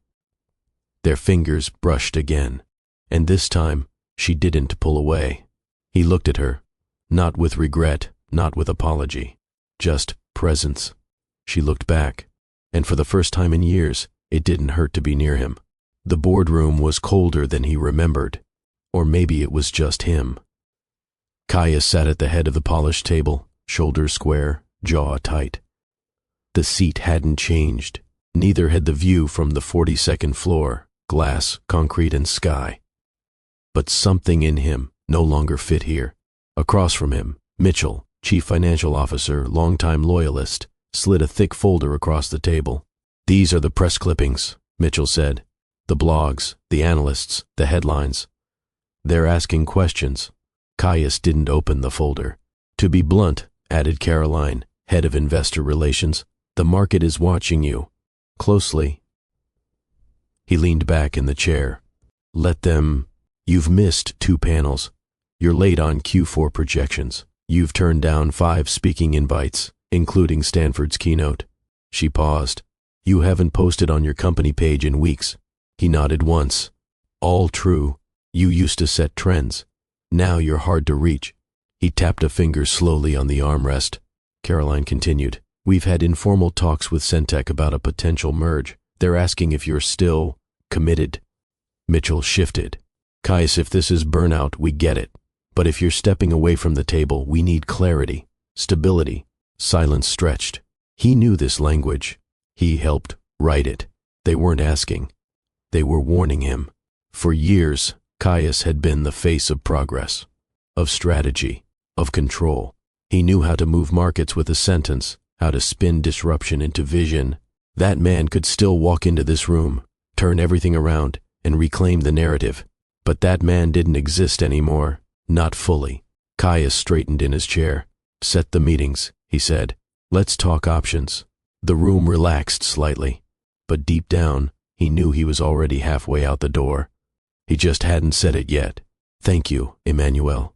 Their fingers brushed again, and this time she didn't pull away. He looked at her, not with regret, not with apology, just presence. She looked back, and for the first time in years, it didn't hurt to be near him. The boardroom was colder than he remembered, or maybe it was just him. Caius sat at the head of the polished table, shoulders square, jaw tight. The seat hadn't changed, neither had the view from the 42nd floor, glass, concrete, and sky. But something in him no longer fit here. Across from him, Mitchell, chief financial officer, longtime loyalist, slid a thick folder across the table. These are the press clippings, Mitchell said. The blogs, the analysts, the headlines. They're asking questions. Caius didn't open the folder. To be blunt, added Caroline, head of investor relations, the market is watching you. Closely. He leaned back in the chair. Let them. You've missed 2 panels. You're late on Q4 projections. You've turned down 5 speaking invites, including Stanford's keynote. She paused. You haven't posted on your company page in weeks. He nodded once. All true. You used to set trends. Now you're hard to reach. He tapped a finger slowly on the armrest. Caroline continued. We've had informal talks with Centec about a potential merge. They're asking if you're still committed. Mitchell shifted. Caius, if this is burnout, we get it. But if you're stepping away from the table, we need clarity, stability. Silence stretched. He knew this language. He helped write it. They weren't asking. They were warning him. For years, Caius had been the face of progress, of strategy, of control. He knew how to move markets with a sentence, how to spin disruption into vision. That man could still walk into this room, turn everything around, and reclaim the narrative. But that man didn't exist anymore, not fully. Caius straightened in his chair. Set the meetings, he said. Let's talk options. The room relaxed slightly, but deep down, he knew he was already halfway out the door. He just hadn't said it yet. Thank you, Emmanuel.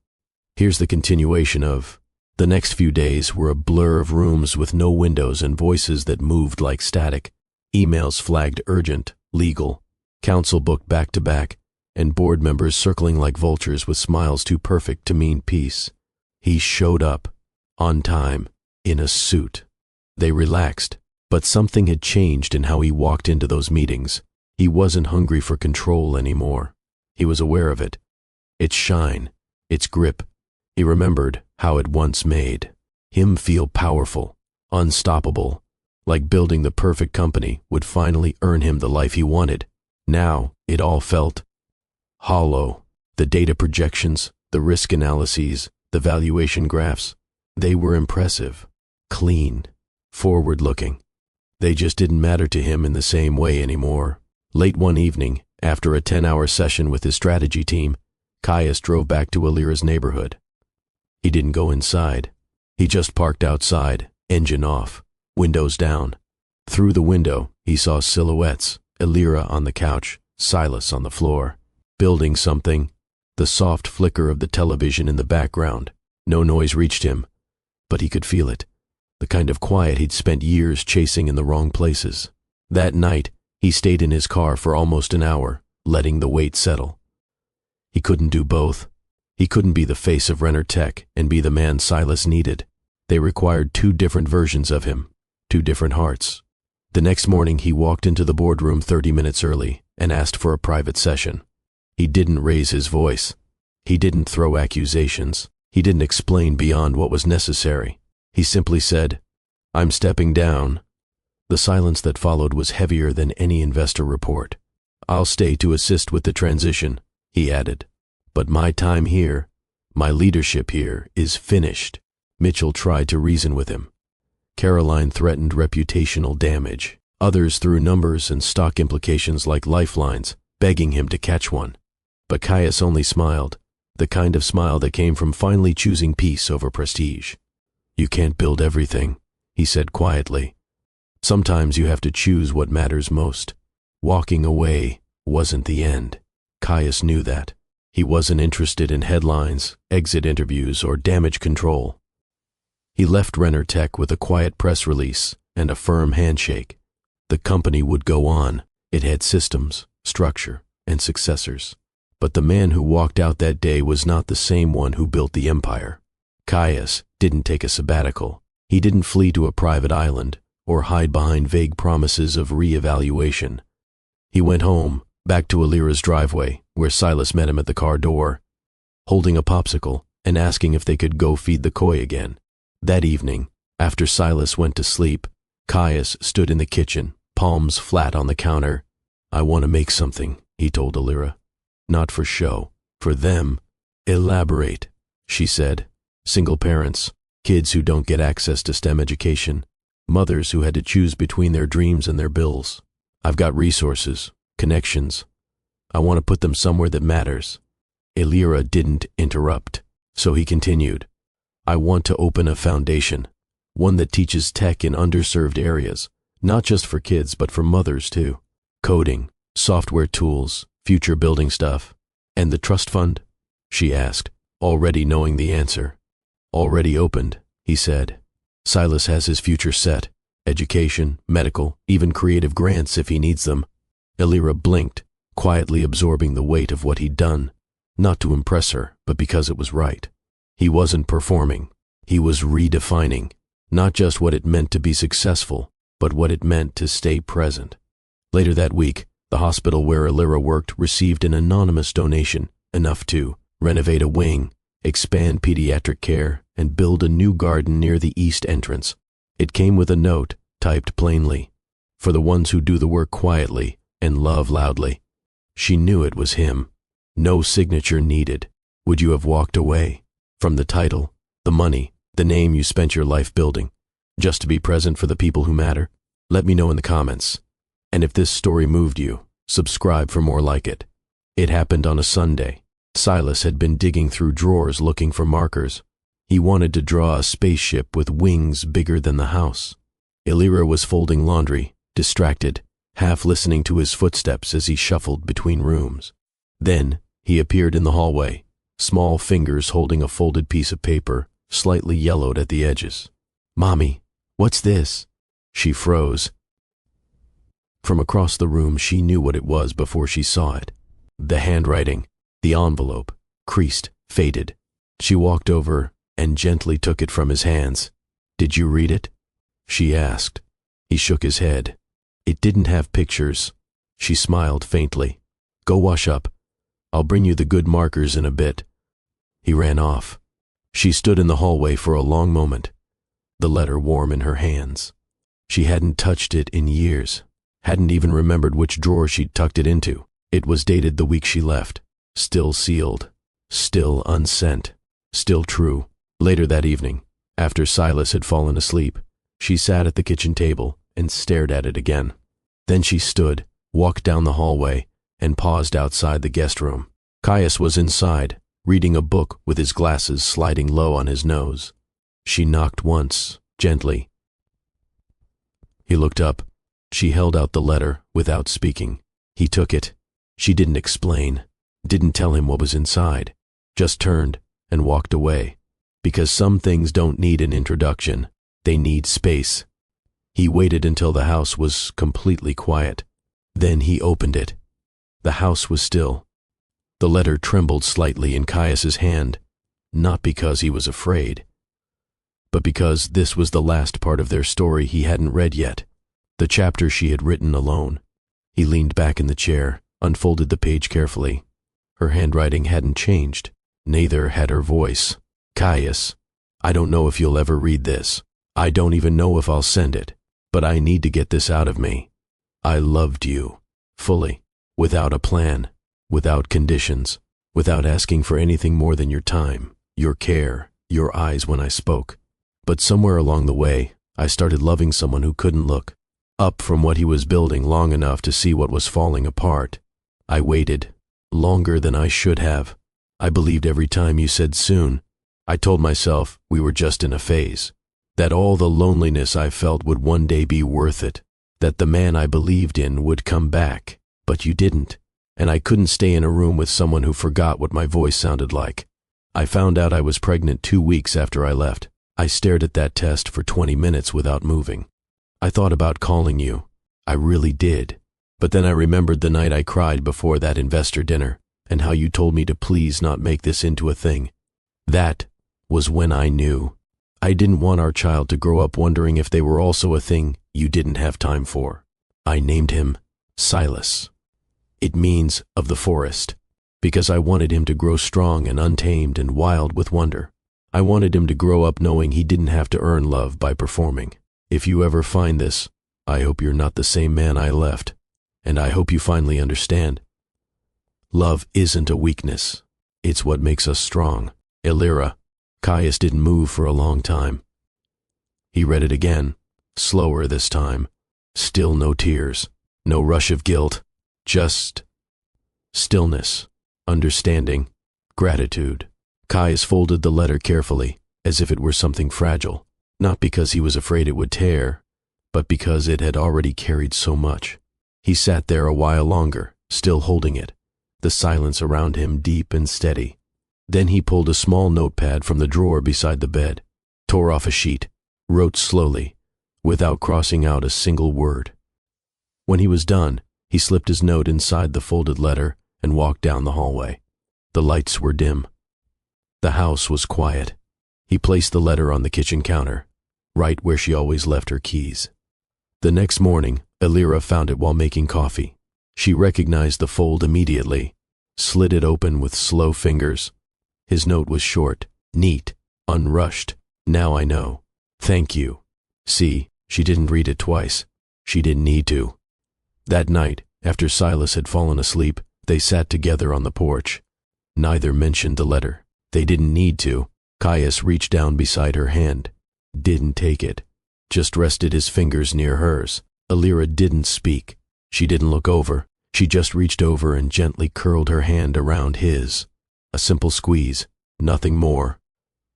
Here's the continuation of. The next few days were a blur of rooms with no windows and voices that moved like static. Emails flagged urgent, legal, counsel booked back to back, and board members circling like vultures with smiles too perfect to mean peace. He showed up, on time, in a suit. They relaxed, but something had changed in how he walked into those meetings. He wasn't hungry for control anymore. He was aware of it. Its shine, its grip. He remembered how it once made him feel powerful, unstoppable, like building the perfect company would finally earn him the life he wanted. Now, it all felt hollow. The data projections, the risk analyses, the valuation graphs, they were impressive, clean, forward-looking. They just didn't matter to him in the same way anymore. Late one evening, after a 10-hour session with his strategy team, Caius drove back to Alira's neighborhood. He didn't go inside. He just parked outside, engine off, windows down. Through the window, he saw silhouettes, Alira on the couch, Silas on the floor, building something, the soft flicker of the television in the background. No noise reached him, but he could feel it, the kind of quiet he'd spent years chasing in the wrong places. That night, he stayed in his car for almost an hour, letting the weight settle. He couldn't do both. He couldn't be the face of Renner Tech and be the man Silas needed. They required two different versions of him, two different hearts. The next morning, he walked into the boardroom 30 minutes early and asked for a private session. He didn't raise his voice. He didn't throw accusations. He didn't explain beyond what was necessary. He simply said, "I'm stepping down." The silence that followed was heavier than any investor report. "I'll stay to assist with the transition," he added. "But my time here, my leadership here, is finished." Mitchell tried to reason with him. Caroline threatened reputational damage. Others threw numbers and stock implications like lifelines, begging him to catch one. But Caius only smiled, the kind of smile that came from finally choosing peace over prestige. "You can't build everything," he said quietly. "Sometimes you have to choose what matters most." Walking away wasn't the end. Caius knew that. He wasn't interested in headlines, exit interviews, or damage control. He left Renner Tech with a quiet press release and a firm handshake. The company would go on. It had systems, structure, and successors. But the man who walked out that day was not the same one who built the empire. Caius didn't take a sabbatical. He didn't flee to a private island or hide behind vague promises of re-evaluation. He went home, back to Alira's driveway, where Silas met him at the car door, holding a popsicle and asking if they could go feed the koi again. That evening, after Silas went to sleep, Caius stood in the kitchen, palms flat on the counter. "I want to make something," he told Alira. "Not for show, for them." "Elaborate," she said. "Single parents, kids who don't get access to STEM education, mothers who had to choose between their dreams and their bills. I've got resources, connections. I want to put them somewhere that matters." Alira didn't interrupt, so he continued. "I want to open a foundation, one that teaches tech in underserved areas, not just for kids but for mothers too. Coding, software tools, future building stuff." "And the trust fund?" she asked, already knowing the answer. "Already opened," he said. "Silas has his future set, education, medical, even creative grants if he needs them." Alira blinked, quietly absorbing the weight of what he'd done, not to impress her, but because it was right. He wasn't performing. He was redefining, not just what it meant to be successful, but what it meant to stay present. Later that week, the hospital where Alira worked received an anonymous donation, enough to renovate a wing, expand pediatric care, and build a new garden near the east entrance. It came with a note, typed plainly, "For the ones who do the work quietly and love loudly." She knew it was him. No signature needed. Would you have walked away? From the title, the money, the name you spent your life building, just to be present for the people who matter? Let me know in the comments. And if this story moved you, subscribe for more like it. It happened on a Sunday. Silas had been digging through drawers looking for markers. He wanted to draw a spaceship with wings bigger than the house. Alira was folding laundry, distracted, half listening to his footsteps as he shuffled between rooms. Then he appeared in the hallway, small fingers holding a folded piece of paper, slightly yellowed at the edges. "Mommy, what's this?" She froze. From across the room, she knew what it was before she saw it. The handwriting, the envelope, creased, faded. She walked over and gently took it from his hands. "Did you read it?" she asked. He shook his head. "It didn't have pictures." She smiled faintly. "Go wash up. I'll bring you the good markers in a bit." He ran off. She stood in the hallway for a long moment, the letter warm in her hands. She hadn't touched it in years, hadn't even remembered which drawer she'd tucked it into. It was dated the week she left, still sealed, still unsent, still true. Later that evening, after Silas had fallen asleep, she sat at the kitchen table and stared at it again. Then she stood, walked down the hallway, and paused outside the guest room. Caius was inside, reading a book with his glasses sliding low on his nose. She knocked once, gently. He looked up. She held out the letter without speaking. He took it. She didn't explain, didn't tell him what was inside, just turned and walked away. Because some things don't need an introduction, they need space. He waited until the house was completely quiet. Then he opened it. The house was still. The letter trembled slightly in Caius's hand, not because he was afraid, but because this was the last part of their story he hadn't read yet, the chapter she had written alone. He leaned back in the chair, unfolded the page carefully. Her handwriting hadn't changed, neither had her voice. Caius, I don't know if you'll ever read this. I don't even know if I'll send it, but I need to get this out of me. I loved you, fully, without a plan, without conditions, without asking for anything more than your time, your care, your eyes when I spoke. But somewhere along the way, I started loving someone who couldn't look up from what he was building long enough to see what was falling apart. I waited, longer than I should have. I believed every time you said soon. I told myself we were just in a phase, that all the loneliness I felt would one day be worth it, that the man I believed in would come back, but you didn't, and I couldn't stay in a room with someone who forgot what my voice sounded like. I found out I was pregnant 2 weeks after I left. I stared at that test for 20 minutes without moving. I thought about calling you. I really did. But then I remembered the night I cried before that investor dinner, and how you told me to please not make this into a thing. That was when I knew. I didn't want our child to grow up wondering if they were also a thing you didn't have time for. I named him Silas. It means of the forest, because I wanted him to grow strong and untamed and wild with wonder. I wanted him to grow up knowing he didn't have to earn love by performing. If you ever find this, I hope you're not the same man I left, and I hope you finally understand. Love isn't a weakness. It's what makes us strong. Elira. Caius didn't move for a long time. He read it again, slower this time. Still no tears, no rush of guilt, just stillness, understanding, gratitude. Caius folded the letter carefully, as if it were something fragile, not because he was afraid it would tear, but because it had already carried so much. He sat there a while longer, still holding it, the silence around him deep and steady. Then he pulled a small notepad from the drawer beside the bed, tore off a sheet, wrote slowly, without crossing out a single word. When he was done, he slipped his note inside the folded letter and walked down the hallway. The lights were dim. The house was quiet. He placed the letter on the kitchen counter, right where she always left her keys. The next morning, Elira found it while making coffee. She recognized the fold immediately, slid it open with slow fingers. His note was short, neat, unrushed. Now I know. Thank you. See, she didn't read it twice. She didn't need to. That night, after Silas had fallen asleep, they sat together on the porch. Neither mentioned the letter. They didn't need to. Caius reached down beside her hand. Didn't take it. Just rested his fingers near hers. Elira didn't speak. She didn't look over. She just reached over and gently curled her hand around his. A simple squeeze, nothing more.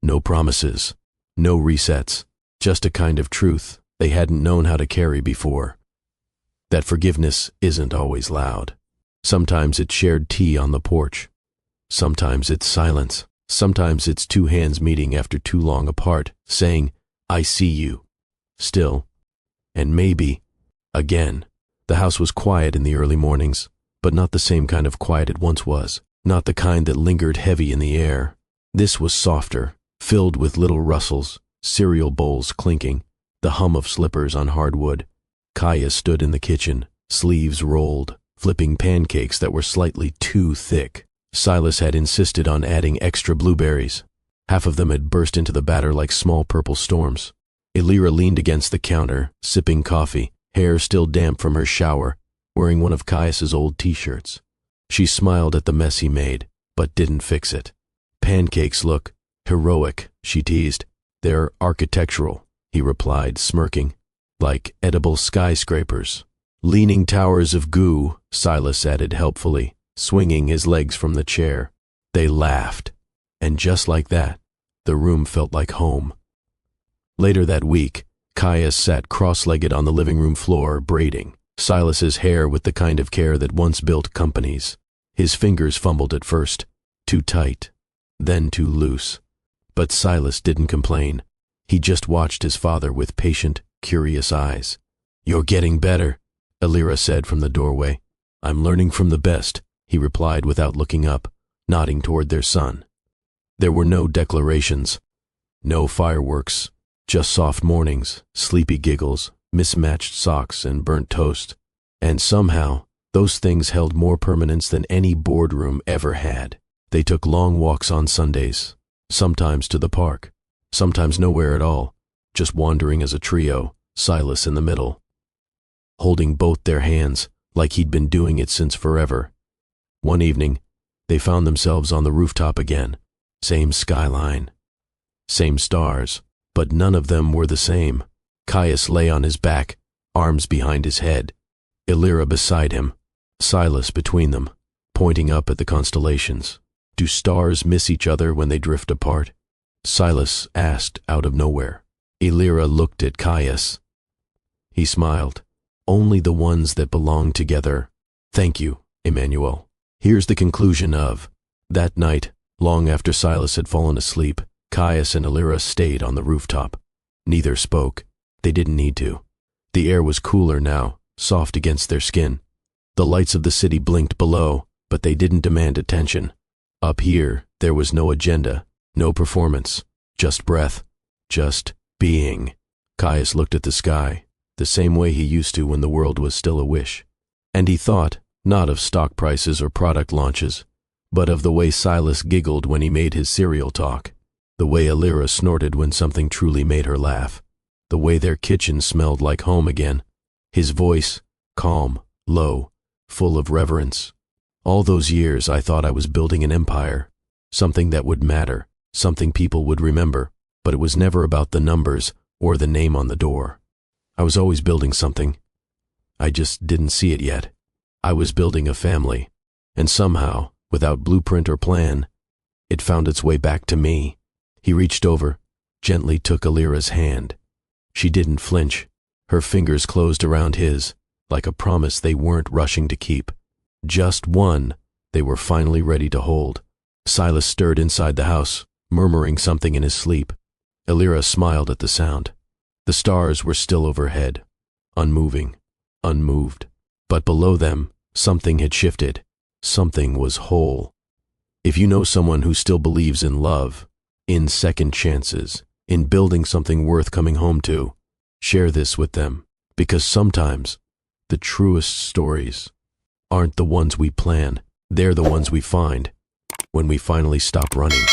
No promises, no resets, just a kind of truth they hadn't known how to carry before. That forgiveness isn't always loud. Sometimes it's shared tea on the porch. Sometimes it's silence. Sometimes it's two hands meeting after too long apart, saying, I see you. Still. And maybe, again. The house was quiet in the early mornings, but not the same kind of quiet it once was. Not the kind that lingered heavy in the air. This was softer, filled with little rustles, cereal bowls clinking, the hum of slippers on hardwood. Caius stood in the kitchen, sleeves rolled, flipping pancakes that were slightly too thick. Silas had insisted on adding extra blueberries. Half of them had burst into the batter like small purple storms. Elira leaned against the counter, sipping coffee, hair still damp from her shower, wearing one of Caius's old t-shirts. She smiled at the mess he made, but didn't fix it. Pancakes look heroic, she teased. They're architectural, he replied, smirking. Like edible skyscrapers. Leaning towers of goo, Silas added helpfully, swinging his legs from the chair. They laughed, and just like that, the room felt like home. Later that week, Caius sat cross-legged on the living room floor, braiding Silas's hair with the kind of care that once built companies. His fingers fumbled at first, too tight, then too loose. But Silas didn't complain. He just watched his father with patient, curious eyes. "You're getting better," Elira said from the doorway. "I'm learning from the best," he replied without looking up, nodding toward their son. There were no declarations, no fireworks, just soft mornings, sleepy giggles, mismatched socks, and burnt toast. And somehow, those things held more permanence than any boardroom ever had. They took long walks on Sundays, sometimes to the park, sometimes nowhere at all, just wandering as a trio, Silas in the middle, holding both their hands like he'd been doing it since forever. One evening, they found themselves on the rooftop again. Same skyline, same stars, but none of them were the same. Caius lay on his back, arms behind his head, Elira beside him, Silas between them, pointing up at the constellations. "Do stars miss each other when they drift apart?" Silas asked out of nowhere. Elira looked at Caius. He smiled. "Only the ones that belong together. Thank you, Emmanuel." Here's the conclusion of that night. Long after Silas had fallen asleep, Caius and Elira stayed on the rooftop. Neither spoke. They didn't need to. The air was cooler now, soft against their skin. The lights of the city blinked below, but they didn't demand attention. Up here, there was no agenda, no performance, just breath, just being. Caius looked at the sky, the same way he used to when the world was still a wish. And he thought, not of stock prices or product launches, but of the way Silas giggled when he made his cereal talk, the way Elira snorted when something truly made her laugh, the way their kitchen smelled like home again, his voice, calm, low, full of reverence. All those years I thought I was building an empire, something that would matter, something people would remember, but it was never about the numbers or the name on the door. I was always building something. I just didn't see it yet. I was building a family, and somehow, without blueprint or plan, it found its way back to me. He reached over, gently took Elira's hand. She didn't flinch. Her fingers closed around his, like a promise they weren't rushing to keep. Just one they were finally ready to hold. Silas stirred inside the house, murmuring something in his sleep. Elira smiled at the sound. The stars were still overhead, unmoving, unmoved. But below them, something had shifted. Something was whole. If you know someone who still believes in love, in second chances, in building something worth coming home to, share this with them, because sometimes the truest stories aren't the ones we plan, they're the ones we find when we finally stop running.